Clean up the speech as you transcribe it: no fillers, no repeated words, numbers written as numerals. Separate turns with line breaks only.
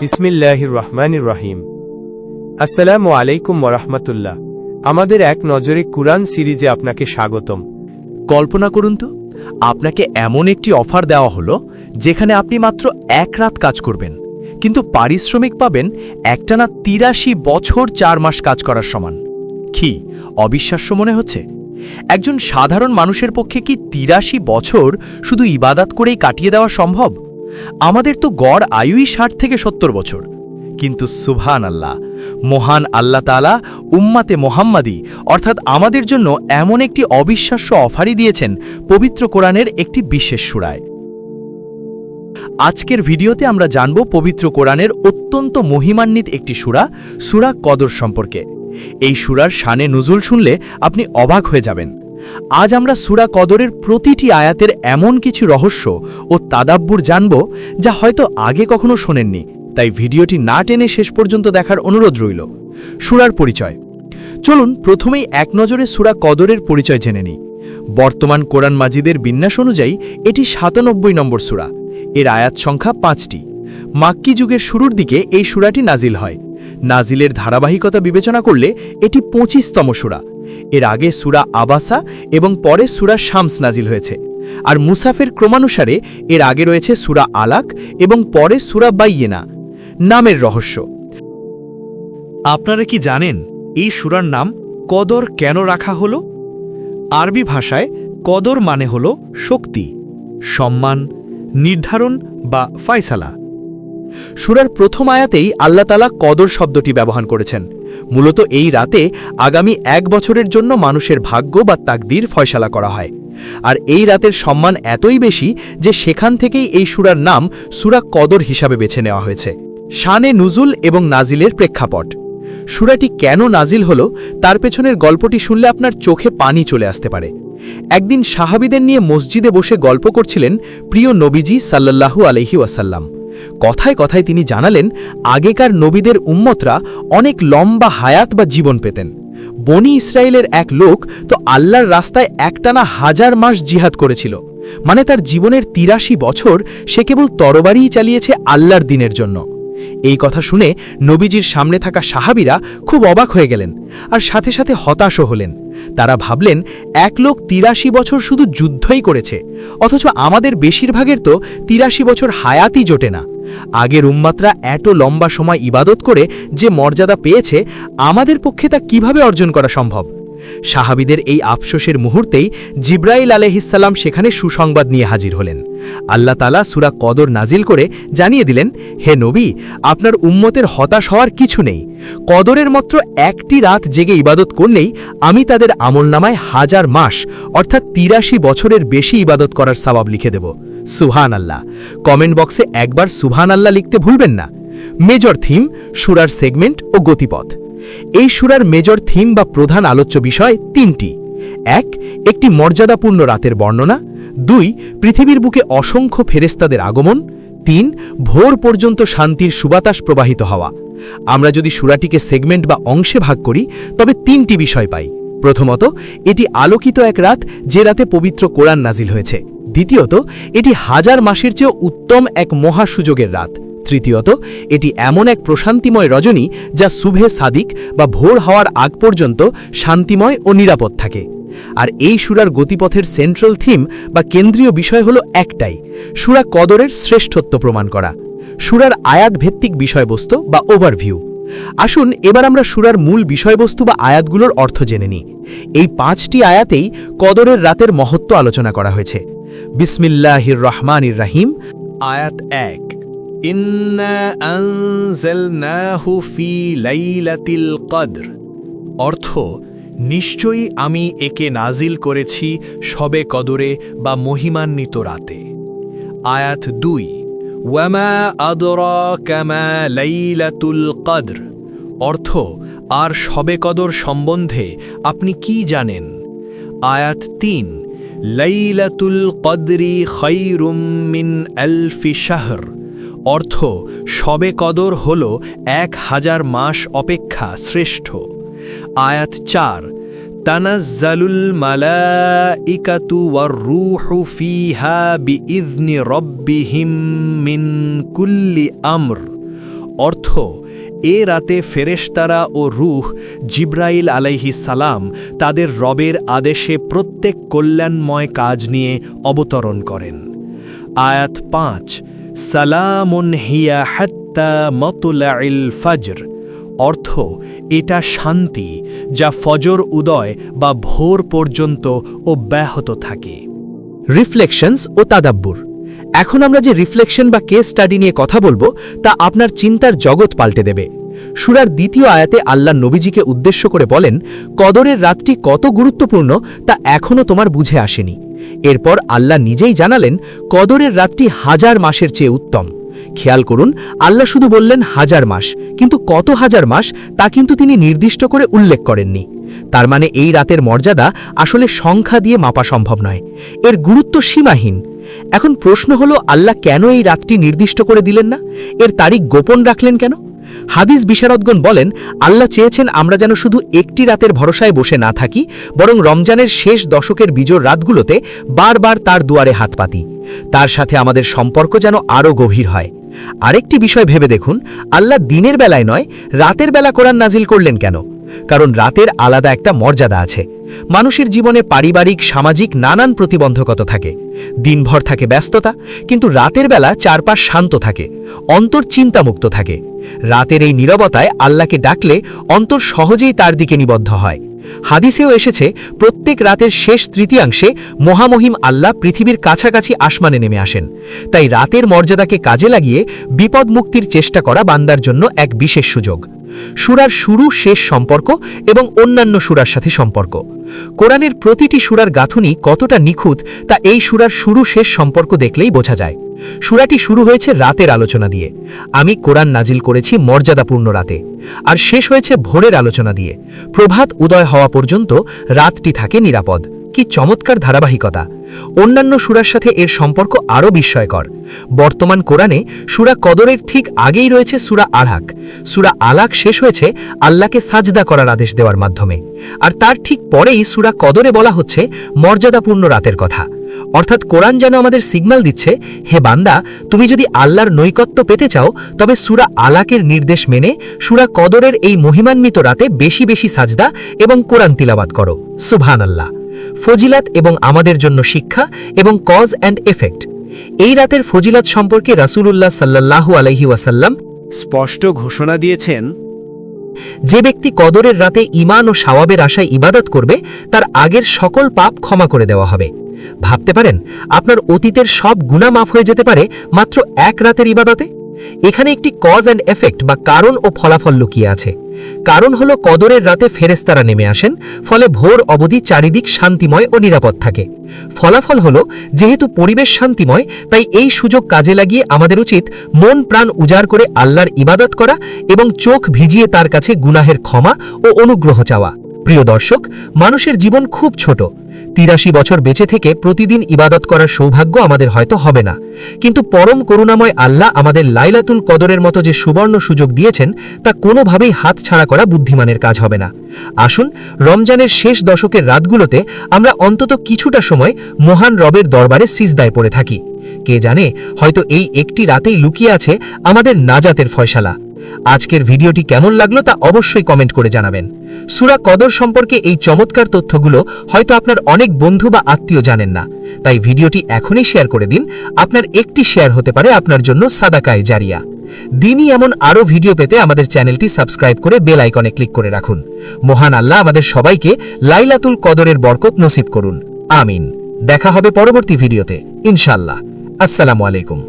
বিসমিল্লাহির রহমানির রহিম। আসসালামু আলাইকুম ওয়ারাহমাতুল্লাহ। আমাদের এক নজরে কুরআন সিরিজে আপনাকে স্বাগতম।
কল্পনা করুন তো, আপনাকে এমন একটি অফার দেওয়া হলো যেখানে আপনি মাত্র 1 রাত কাজ করবেন, কিন্তু পারিশ্রমিক পাবেন একটানা ৮৩ বছর ৪ মাস কাজ করার সমান। কি অবিশ্বাস্য মনে হচ্ছে? একজন সাধারণ মানুষের পক্ষে কি ৮৩ বছর শুধু ইবাদত করেই কাটিয়ে দেওয়া সম্ভব? আমাদের তো গড় আয়ুই ৬০ থেকে ৭০ বছর। কিন্তু সুবহানাল্লাহ, মহান আল্লাহ তাআলা উম্মাতে মুহাম্মাদি অর্থাৎ আমাদের জন্য এমন একটি অবিশ্বাস্য অফারই দিয়েছেন পবিত্র কোরআনের একটি বিশেষ সূরায়। আজকের ভিডিওতে আমরা জানব পবিত্র কোরআনের অত্যন্ত মহিমান্বিত একটি সূরা, সূরা কদর সম্পর্কে। এই সূরার শানে নুজুল শুনলে আপনি অবাক হয়ে যাবেন। আজ আমরা সূরা কদরের প্রতিটি আয়াতের এমন কিছু রহস্য ও তাদাব্বুর জানব যা হয়তো আগে কখনো শোনেননি, তাই ভিডিওটি না টেনে শেষ পর্যন্ত দেখার অনুরোধ রইল। সূরার পরিচয়। চলুন প্রথমেই এক নজরে সূরা কদরের পরিচয় জেনে নিই। বর্তমান কোরআন মাজিদের বিন্যাস অনুযায়ী এটি ৯৭ নম্বর সূরা। এর আয়াত সংখ্যা ৫টি। মাক্কি যুগের শুরুর দিকে এই সূরাটি নাজিল হয়। নাজিলের ধারাবাহিকতা বিবেচনা করলে এটি ২৫তম সূরা। এর আগে সূরা আবাসা এবং পরে সূরা শামস নাজিল হয়েছে। আর মুসাফের ক্রমানুসারে এর আগে রয়েছে সূরা আলাক এবং পরে সূরা বাইয়িনা। নামের রহস্য। আপনারা কি জানেন এই সূরার নাম কদর কেন রাখা হলো? আরবি ভাষায় কদর মানে হল শক্তি, সম্মান, নির্ধারণ বা ফয়সালা। সূরার প্রথম আয়াতেই আল্লাহ তাআলা কদর শব্দটি ব্যবহার করেছেন। মূলত এই রাতে আগামী ১ বছরের জন্য মানুষের ভাগ্য বা তাকদীর ফয়সালা করা হয়। আর এই রাতের সম্মান এতই বেশি যে সেখান থেকেই এই সূরার নাম সূরা কদর হিসাবে বেছে নেওয়া হয়েছে। শানে নুজুল এবং নাজিলের প্রেক্ষাপট। সূরাটি কেন নাজিল হলো তার পেছনের গল্পটি শুনলে আপনার চোখে পানি চলে আসতে পারে। একদিন সাহাবীদের নিয়ে মসজিদে বসে গল্প করছিলেন প্রিয় নবীজি সাল্লাল্লাহু আলাইহি ওয়াসাল্লাম। কথায় কথায় তিনি জানালেন, আগেকার নবীদের উম্মতরা অনেক লম্বা হায়াত বা জীবন পেতেন। বনি ইসরায়েলের এক লোক তো আল্লাহর রাস্তায় একটানা ১০০০ মাস জিহাদ করেছিল, মানে তার জীবনের ৮৩ বছর সে কেবল তরবারিই চালিয়েছে আল্লাহর দ্বীনের জন্য। এই কথা শুনে নবীজির সামনে থাকা সাহাবীরা খুব অবাক হয়ে গেলেন আর সাথে সাথে হতাশও হলেন। তারা ভাবলেন, এক লোক ৮৩ বছর শুধু যুদ্ধই করেছে, অথচ আমাদের বেশিরভাগের তো ৮৩ বছর হায়াতই জোটে না। আগের উম্মাতরা এত লম্বা সময় ইবাদত করে যে মর্যাদা পেয়েছে, আমাদের পক্ষে তা কিভাবে অর্জন করা সম্ভব? সাহাবীদের এই আফসোসের মুহূর্তেই জিব্রাইল আলাইহিসসালাম সেখানে সুসংবাদ নিয়ে হাজির হলেন। আল্লাহ তাআলা সূরা কদর নাজিল করে জানিয়ে দিলেন, হে নবী, আপনার উম্মতের হতাশ হওয়ার কিছু নেই। কদরের মাত্র একটি রাত জেগে ইবাদত করলেই আমি তাদের আমলনামায় ১০০০ মাস অর্থাৎ ৮৩ বছরের বেশি ইবাদত করার সওয়াব লিখে দেব। সুবহানাল্লাহ। কমেন্ট বক্সে একবার সুবহানাল্লাহ লিখতে ভুলবেন না। মেজর থিম, সূরার সেগমেন্ট ও গতিপথ। এই সূরার মেজর থিম বা প্রধান আলোচ্য বিষয় ৩টি। ১. একটি মর্যাদাপূর্ণ রাতের বর্ণনা। ২. পৃথিবীর বুকে অসংখ্য ফেরেশতাদের আগমন। ৩. ভোর পর্যন্ত শান্তির সুবাতাস প্রবাহিত হওয়া। আমরা যদি সূরাটিকে সেগমেন্ট বা অংশে ভাগ করি তবে ৩টি বিষয় পাই। প্রথমত, এটি আলোকিত এক রাত যে রাতে পবিত্র কোরআন নাজিল হয়েছে। দ্বিতীয়ত, এটি ১০০০ মাসের চেয়ে উত্তম এক মহা সুযোগের রাত। তৃতীয়ত, এটি এমন এক প্রশান্তিময় রজনী যা সুবহে সাদিক বা ভোর হওয়ার আগ পর্যন্ত শান্তিময় ও নিরাপদ থাকে। আর এই সূরার গতিপথের সেন্ট্রাল থিম বা কেন্দ্রীয় বিষয় হলো একটাই, সূরা কদরের শ্রেষ্ঠত্ব প্রমাণ করা। সূরার আয়াত ভিত্তিক বিষয়বস্তু বা ওভারভিউ। আসুন এবার আমরা সূরার মূল বিষয়বস্তু বা আয়াতগুলোর অর্থ জেনে নিই। এই ৫টি আয়াতেই কদরের রাতের মহত্ব আলোচনা করা হয়েছে। বিসমিল্লাহির রহমানির রহিম। আয়াত ১। ইন্না আনজালনাহু ফি লাইলাতিল কদর। অর্থ, নিশ্চয়ই আমি একে নাজিল করেছি শবে কদরে বা মহিমান্বিত রাতে। আয়াত ২। ওয়ামা আদরাকা মা লাইলাতুল কদর। অর্থ, আর শবে কদর সম্বন্ধে আপনি কি জানেন? আয়াত ৩। লাইলাতুল কদরি খায়রুম মিন আলফি শাহর। অর্থ, শবে কদর হল ১০০০ মাস অপেক্ষা শ্রেষ্ঠ। আয়াত ৪। তানাজ্জালুল মালাইকাতু ওয়ার রূহু ফিহা বিইذনি রাব্বিহিম মিন কুল্লি আমর। অর্থ, এ রাতে ফেরেশতারা ও রূহ জিব্রাইল আলাইহিস সালাম তাদের রবের আদেশে প্রত্যেক কল্যাণময় কাজ নিয়ে অবতরণ করেন। আয়াত 5, সালামুন হিয়া হাত্তা মাতলাইল ফজর, অর্থ, এটা শান্তি যা ফজর উদয় বা ভোর পর্যন্ত অব্যাহত থাকে।
রিফ্লেকশনস ও তাদাব্বুর। এখন আমরা যে রিফ্লেকশন বা কেস স্টাডি নিয়ে কথা বলবো তা আপনার চিন্তার জগৎ পাল্টে দেবে। সূরার দ্বিতীয় আয়াতে আল্লাহ নবীজিকে উদ্দেশ্য করে বলেন, কদরের রাতটি কত গুরুত্বপূর্ণ তা এখনও তোমার বুঝে আসেনি। এরপর আল্লাহ নিজেই জানালেন কদরের রাতটি 1000 মাসের চেয়ে উত্তম। খেয়াল করুন, আল্লাহ শুধু বললেন 1000 মাস, কিন্তু কত হাজার মাস তা কিন্তু তিনি নির্দিষ্ট করে উল্লেখ করেননি। তার মানে এই রাতের মর্যাদা আসলে সংখ্যা দিয়ে মাপা সম্ভব নয়, এর গুরুত্ব সীমাহীন। এখন প্রশ্ন হলো, আল্লাহ কেন এই রাতটি নির্দিষ্ট করে দিলেন না? এর তারিখ গোপন রাখলেন কেন? হাদিস বিশারদগণ বলেন, আল্লাহ চেয়েছেন আমরা যেন শুধু একটি রাতের ভরসায় বসে না থাকি, বরং রমজানের শেষ দশকের বিজোড় রাতগুলোতে বারবার তার দুয়ারে হাত পাতি। তার সাথে আমাদের সম্পর্ক যেন আরও গভীর হয়। আরেকটি বিষয় ভেবে দেখুন, আল্লাহ দিনের বেলায় নয়, রাতের বেলা কোরআন নাজিল করলেন কেন? কারণ রাতের আলাদা একটা মর্যাদা আছে। মানুষের জীবনে পারিবারিক, সামাজিক নানান প্রতিবন্ধকতা থাকে। দিনভর থাকে ব্যস্ততা, কিন্তু রাতের বেলা চারপাশ শান্ত থাকে, অন্তর চিন্তামুক্ত থাকে। রাতের এই নীরবতায় আল্লাহকে ডাকলে অন্তর সহজেই তার দিকে নিবদ্ধ হয়। হাদিসেও এসেছে, প্রত্যেক রাতের শেষ তৃতীয়াংশে মহামহিম আল্লাহ পৃথিবীর কাছাকাছি আসমানে নেমে আসেন। তাই রাতের মর্যাদাকে কাজে লাগিয়ে বিপদ মুক্তির চেষ্টা করা বান্দার জন্য এক বিশেষ সুযোগ। সূরার শুরু শেষ সম্পর্ক এবং অন্যান্য সূরার সাথে সম্পর্ক। কোরআনের প্রতিটি সূরার গাঁথুনি কতটা নিখুঁত তা এই সূরার শুরু শেষ সম্পর্ক দেখলেই বোঝা যায়। সূরাটি শুরু হয়েছে রাতের আলোচনা দিয়ে, আমি কোরআন নাজিল করেছি মর্যাদাপূর্ণ রাতে। আর শেষ হয়েছে ভোরের আলোচনা দিয়ে, প্রভাত উদয় হওয়া পর্যন্ত রাতটি থাকে নিরাপদ। কি চমৎকার ধারাবাহিকতা! অন্যান্য সূরার সাথে এর সম্পর্ক আরও বিস্ময়কর। বর্তমান কোরআনে সূরা কদরের ঠিক আগেই রয়েছে সূরা আলাক। সূরা আলাক শেষ হয়েছে আল্লাহকে সাজদা করার আদেশ দেওয়ার মাধ্যমে, আর তার ঠিক পরেই সূরা কদরে বলা হচ্ছে মর্যাদাপূর্ণ রাতের কথা। অর্থাৎ কোরআন যেন আমাদের সিগন্যাল দিচ্ছে, হে বান্দা, তুমি যদি আল্লাহর নৈকট্য পেতে চাও তবে সূরা আলাকের নির্দেশ মেনে সূরা কদরের এই মহিমান্বিত রাতে বেশি বেশি সাজদা এবং কোরআন তিলাওয়াত করো। সুবহানাল্লাহ। ফজিলাত এবং আমাদের জন্য শিক্ষা এবং কজ অ্যান্ড এফেক্ট। এই রাতের ফজিলাত সম্পর্কে রাসূলুল্লাহ সাল্লাল্লাহু আলাইহি ওয়াসাল্লাম
স্পষ্ট ঘোষণা দিয়েছেন,
যে ব্যক্তি কদরের রাতে ঈমান ও সওয়াবের আশায় ইবাদত করবে তার আগের সকল পাপ ক্ষমা করে দেওয়া হবে। ভাবতে পারেন, আপনার অতীতের সব গুনাহ মাফ হয়ে যেতে পারে মাত্র এক রাতের ইবাদতে। এখানে একটি কজ অ্যান্ড এফেক্ট বা কারণ ও ফলাফল লুকিয়ে আছে। কারণ হলো কদরের রাতে ফেরেশতারা নেমে আসেন, ফলে ভোর অবধি চারিদিক শান্তিময় ও নিরাপদ থাকে। ফলাফল হলো, যেহেতু পরিবেশ শান্তিময়, তাই এই সুযোগ কাজে লাগিয়ে আমাদের উচিত মন প্রাণ উজাড় করে আল্লাহর ইবাদত করা এবং চোখ ভিজিয়ে তার কাছে গুনাহের ক্ষমা ও অনুগ্রহ চাওয়া। প্রিয় দর্শক, মানুষের জীবন খুব ছোট। 83 বছর বেঁচে থেকে প্রতিদিন ইবাদত করার সৌভাগ্য আমাদের হয়তো হবে না, কিন্তু পরম করুণাময় আল্লাহ আমাদের লাইলাতুল কদরের মতো যে সুবর্ণ সুযোগ দিয়েছেন তা কোনোভাবেই হাতছাড়া করা বুদ্ধিমানের কাজ হবে না। আসুন, রমজানের শেষ দশকের রাতগুলোতে আমরা অন্তত কিছুটা সময় মহান রবের দরবারে সিজদায় পড়ে থাকি। কে জানে, হয়তো এই একটি রাতেই লুকিয়ে আছে আমাদের নাজাতের ফয়সালা। আজকের ভিডিওটি কেমন লাগলো তা অবশ্যই কমেন্ট করে জানাবেন। সূরা কদর সম্পর্কে এই চমৎকার তথ্যগুলো হয়তো আপনার অনেক বন্ধু বা আত্মীয় জানেন না, তাই ভিডিওটি এখনই শেয়ার করে দিন। আপনার একটি শেয়ার হতে পারে আপনার জন্য সাদাকায়ে জারিয়া। দিনই এমন আরও ভিডিও পেতে আমাদের চ্যানেলটি সাবস্ক্রাইব করে বেল আইকনে ক্লিক করে রাখুন। মহান আল্লাহ আমাদের সবাইকে লাইলাতুল কদরের বরকত নসিব করুন। আমিন। দেখা হবে পরবর্তী ভিডিওতে ইনশাআল্লাহ। আসসালামু আলাইকুম।